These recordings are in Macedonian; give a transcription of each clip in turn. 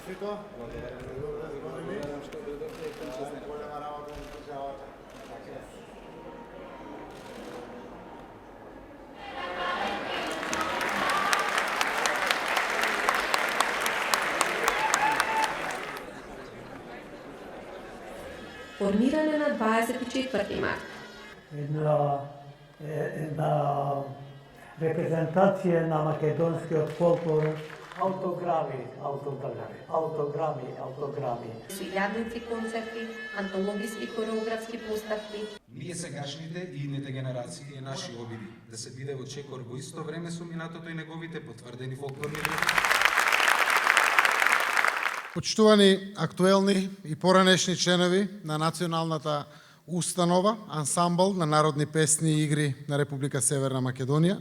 Добросето. Благодарам што дојдовте и честна голема работа на државата. Формиране на 24 март. Една репрезентација на македонскиот фолклор, автограми. Су јавници концерти, антологиски хореографски поставки. Ние сегашните и идните генерации е наши обиди да се биде во чекор во исто време со минатото и неговите потврдени фолклорни вредности. Почитувани актуелни и поранешни членови на националната установа, ансамбл на народни песни и игри на Република Северна Македонија,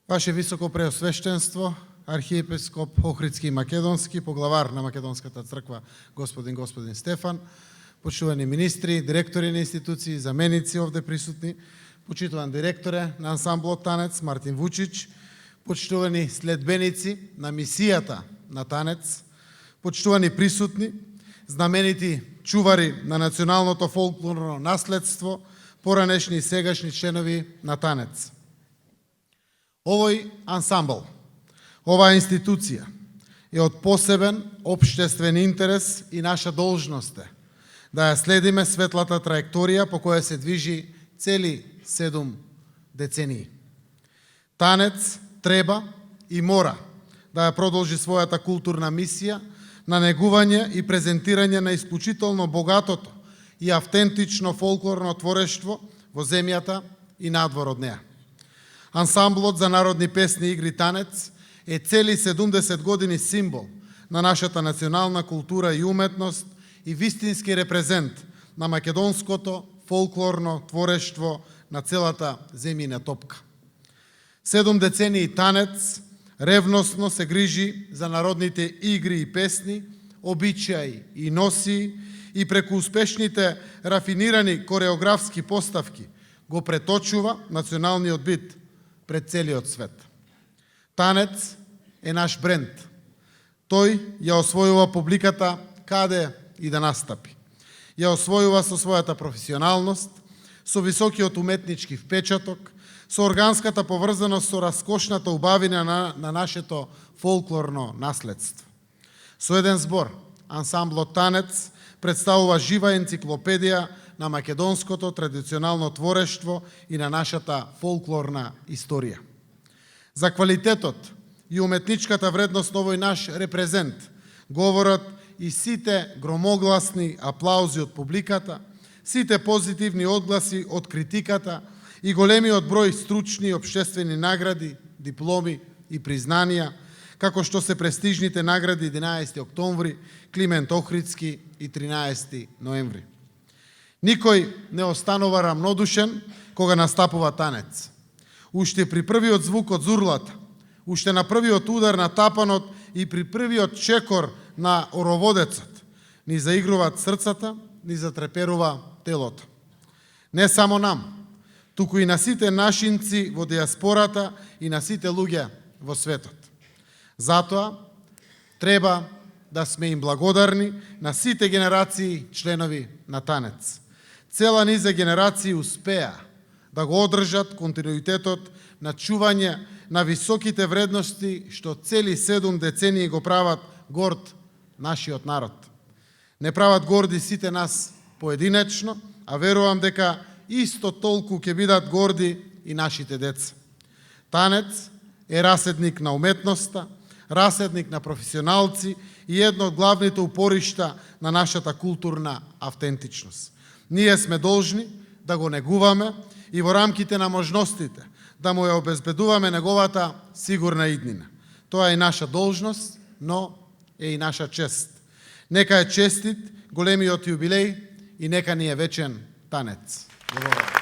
Ваше високо преосвештенство, архиепископ Охридски и Македонски, поглавар на Македонската црква господин Стефан, почитувани министри, директори на институции, заменици овде присутни, почитуван директоре на ансамблот Танец Мартин Вучич, почитувани следбеници на мисијата на Танец, почитувани присутни, знаменити чувари на националното фолклорно наследство, поранешни и сегашни членови на Танец. Овој ансамбл, оваа институција е од посебен општествен интерес и наша должност е да ја следиме светлата траекторија по која се движи цели 7 децении. Танец треба и мора да ја продолжи својата културна мисија на негување и презентирање на исклучително богатото и автентично фолклорно творештво во земјата и надвор од неа. Ансамблот за народни песни и игри Танец е цели 70 години символ на нашата национална култура и уметност и вистински репрезент на македонското фолклорно творештво на целата земјина топка. 7 децении Танец ревносно се грижи за народните игри и песни, обичаи и носи и преку успешните рафинирани кореографски поставки го преточува националниот бит пред целиот свет. Танец е наш бренд. Тој ја освојува публиката каде и да настапи. Ја освојува со својата професионалност, со високиот уметнички впечаток, со органската поврзаност со раскошната убавина на нашето фолклорно наследство. Со еден збор, ансамблот Танец представува жива енциклопедија на македонското традиционално творештво и на нашата фолклорна историја. За квалитетот и уметничката вредност на овој наш репрезент говорат и сите громогласни аплаузи од публиката, сите позитивни одгласи од критиката и големиот број стручни и општествени награди, дипломи и признанија, како што се престижните награди 11 октомври, Климент Охридски и 13 ноември. Никој не останува рамнодушен кога настапува Танец. Уште при првиот звук од зурлата, уште на првиот удар на тапанот и при првиот чекор на ороводецот, ни заигруваат срцата, ни затреперува телото. Не само нам, туку и на сите нашинци во диаспората и на сите луѓе во светот. Затоа треба да сме им благодарни на сите генерации членови на Танец. Цела низа генерации успеа да го одржат континуитетот на чување на високите вредности што цели 7 децении го прават горд нашиот народ. Не прават горди сите нас поединечно, а верувам дека исто толку ќе бидат горди и нашите деца. Танец е раседник на уметноста, раседник на професионалци и едно од главните упоришта на нашата културна автентичност. Ние сме должни да го негуваме и во рамките на можностите да му ја обезбедуваме неговата сигурна иднина. Тоа е наша должност, но е и наша чест. Нека е честит големиот јубилеј и нека ни е вечен Танец. Благодарам.